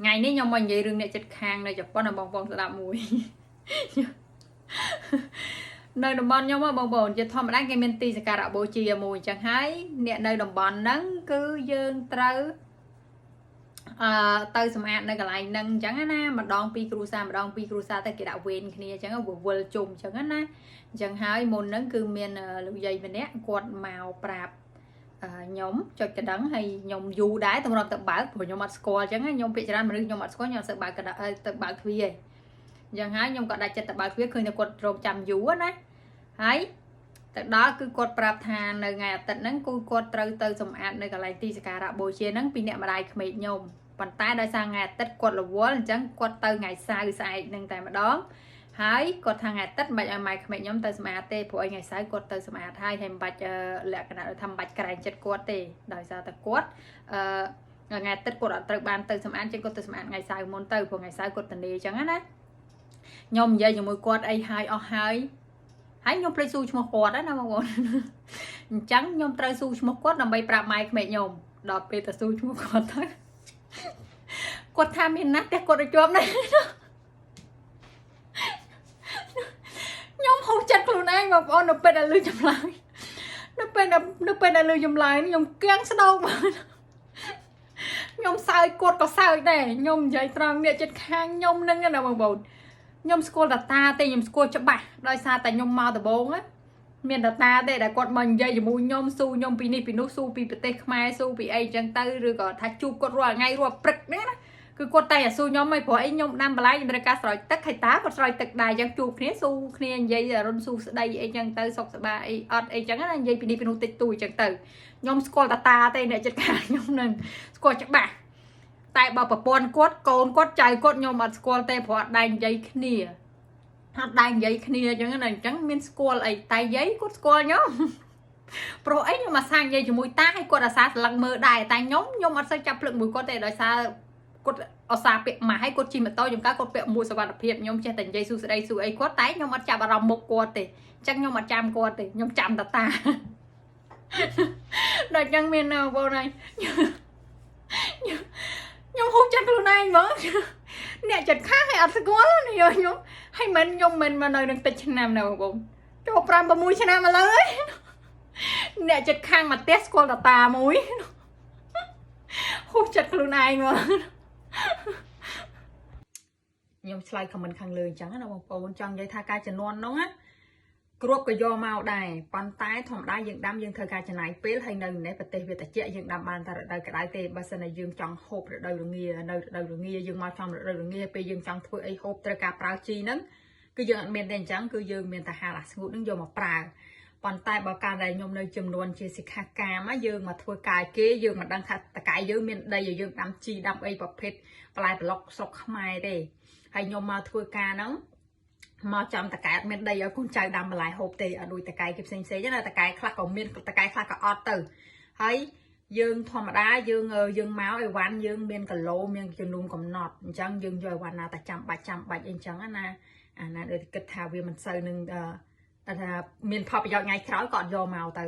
ngày nay nhom mình vậy rừng này chật khang này chụp con là bong bong sẽ làm mùi nơi đồng bọn nhom bong bongจะ thom ได้ cái men ti សក្ការៈបូជាមួយចឹងហើយអ្នកនៅតំបន់ហ្នឹងគឺយើងត្រូវទៅសម្អាតនៅកន្លែងហ្នឹងអញ្ចឹងណាម្ដងពីរគ្រួសារទៅគេដាក់វេនគ្នាអញ្ចឹងវល់ជុំអញ្ចឹងណាអញ្ចឹងហើយមុនហ្នឹងគឺមានលោកយាយម្នាក់គាត់មកប្រាប់ខ្ញុំចុចកណ្ដឹងហើយខ្ញុំយូរដែរតម្រុំទៅបើកព្រោះខ្ញុំអត់ស្គាល់អញ្ចឹងខ្ញុំភាគច្រើនមនុស្សខ្ញុំអត់ស្គាល់ខ្ញុំអត់សូវបើកកណ្ដឹងទៅបើកទ្វារឯងអញ្ចឹងហើយខ្ញុំក៏ដាច់ចិត្តទៅបើកទ្វារឃើញតែគាត់រងចាំយូរណាហើយទៅដល់គឺគាត់ប្រាប់ថានៅថ្ងៃអាទិត្យហ្នឹងគឺគាត់ត្រូវទៅសម្អាតនៅកន្លែងទីសក្ការៈបូជាហ្នឹងពីអ្នកម្ដាយក្មេកខ្ញុំប៉ុន្តែដោយសារថ្ងៃអាទិត្យគាត់រវល់អញ្ចឹងគាត់ទៅថ្ងៃសៅរ៍ស្អែកហ្នឹងតែម្ដងហើយគាត់ថាថ្ងៃអាទិត្យមិនបាច់ឲ្យម៉ែក្មេកខ្ញុំទៅសម្អាតទេព្រោះថ្ងៃសៅរ៍គាត់ទៅសម្អាតហើយមិនបាច់លក្ខណៈថាមិនបាច់ក្រែងចិត្តគាត់ទេដោយសារតែគាត់ថ្ងៃអាទិត្យគាត់អត់ត្រូវបានទៅសម្អាតចឹងគាត់ទៅសម្អាតថ្ងៃសៅរ៍មុនទៅព្រោះថ្ងៃសៅរ៍គាត់ទៅនេអញ្ចឹងណាខ្ញុំនិយាយជាមួយគាត់អីហើយអស់ហើយខ្ញុំភ្លេចស៊ូឈ្មោះគាត់ណាបងប្អូនអញ្ចឹងខ្ញុំត្រូវស៊ូឈ្មោះគាត់ដើម្បីប្រាប់ម៉ែក្មេកខ្ញុំដល់ពេលទៅស៊ូឈ្មោះគាត់ទៅគាត់ថាមានណាស់តែគាត់ទៅជាប់ណាខ្ញុំហូរចិត្តខ្លួនឯងបងប្អូននៅពេលដែលលឺចម្លើយនៅពេលដែលលឺចម្លើយខ្ញុំគាំងស្ដោកមកខ្ញុំសើចគាត់ក៏សើចដែរខ្ញុំនិយាយត្រង់អ្នកចិត្តខាងខ្ញុំហ្នឹងណាបងប្អូនខ្ញុំស្គាល់តាទេខ្ញុំស្គាល់ច្បាស់ដោយសារតែខ្ញុំមកដំបូងមានតាទេដែលគាត់មកនិយាយជាមួយខ្ញុំស៊ូខ្ញុំពីនេះពីនោះស៊ូពីប្រទេសខ្មែរស៊ូពីអីចឹងទៅឬក៏ថាជួបគាត់រាល់ថ្ងៃរាល់ព្រឹកហ្នឹងណាគឺគាត់តែស៊ូខ្ញុំមិនព្រោះអីខ្ញុំដាំបន្លែខ្ញុំត្រូវការស្រោចទឹកហើយតាគាត់ស្រោចទឹកដែរចឹងជួបគ្នាស៊ូគ្នានិយាយរុនស៊ូស្ដីអីចឹងទៅសុខសប្បាយអីអត់អីចឹងណានិយាយពីនេះពីនោះតិចតួចចឹងទៅខ្ញុំស្គាល់តាទេអ្នកចិត្តខាងខ្ញុំនឹងស្គាល់ច្បាស់តែបើប្រពន្ធគាត់កូនគាត់ចៅគាត់ខ្ញុំអត់ស្គាល់ទេព្រោះអត់ដែរនិយាយគ្នាអត់ដែរនិយាយគ្នាអញ្ចឹងណាអញ្ចឹងមានស្គាល់អីតែយាយគាត់ស្គាល់ខ្ញុំព្រោះអីខ្ញុំអាសានិយាយជាមួយតាឲ្យគាត់អាសាស្លឹងមើលដែរតែខ្ញុំអត់សូវចាប់ភ្លឹកមួយគាត់ទេដោយសារគាត់អាសាពាក់ម៉ាស់ឲ្យគាត់ជិះម៉ូតូខ្ញុំគាត់ពាក់មួយសុវត្ថិភាពខ្ញុំចេះតែនិយាយស៊ូស្ដីស៊ូអីគាត់តែខ្ញុំអត់ចាប់អារម្មណ៍មុខគាត់ទេអញ្ចឹងខ្ញុំអត់ចាំគាត់ទេខ្ញុំចាំតាដល់អញ្ចឹងមានបងប្អូនហើយខ្ញុំហូបចិត្តខ្លួនឯងហ្មងអ្នកចិត្តខាងឲ្យអត់ស្គាល់នេះខ្ញុំហើយមិនខ្ញុំមិនមកនៅនឹងតិចឆ្នាំណាបងប្អូនចូល5 6ឆ្នាំមកលើអ្នកចិត្តខាងមកផ្ទះស្គាល់តាមួយហូបចិត្តខ្លួនឯងហ្មងខ្ញុំឆ្លើយខមមិនខាងលើអញ្ចឹងណាបងប្អូនចង់និយាយថាការចំនួនហ្នឹងណាគ្រាប់ក៏យកមកដែរប៉ុន្តែធម្មតាយើងដាំយើងធ្វើការចំណាយពេលហើយនៅនេះប្រទេសវាត្រជាក់យើងដាំបានតែរដូវក្តៅទេបើសិនតែយើងចង់ហូបរដូវរងានៅរដូវរងាយើងមកចំរដូវរងាពេលយើងចង់ធ្វើអីហូបត្រូវការប្រើជីហ្នឹងគឺយើងអត់មានទេអញ្ចឹងគឺយើងមានតែហាលអាស្ងួតហ្នឹងយកមកប្រើប៉ុន្តែបើការដែលខ្ញុំនៅចំនួនជាសិក្ខាកាមយើងមកធ្វើការគេយើងមិនដឹងថាតកែយើងមានដីឲ្យយើងដាំជីដាំអីប្រភេទបន្លែប្លុកស្រុកខ្មែរទេហើយខ្ញុំមកធ្វើការហ្នឹងមកចាំតកែអត់មានដីឲ្យកូនចៅដាំបន្លែហូបទេអត់ដូចតកែគេផ្សេងៗណាតកែខ្លះក៏មានតកែខ្លះក៏អត់ទៅហើយយើងធម្មតាយើងមកអីវ៉ាន់យើងមានគីឡូមានចំនួនកំណត់អញ្ចឹងយើងយកអីវ៉ាន់ណាតែចាំបាច់អីចឹងណាអាណាដូចគិតថាវាមិនសូវនឹងថាមានផលប្រយោជន៍ថ្ងៃក្រោយក៏អត់យកមកទៅ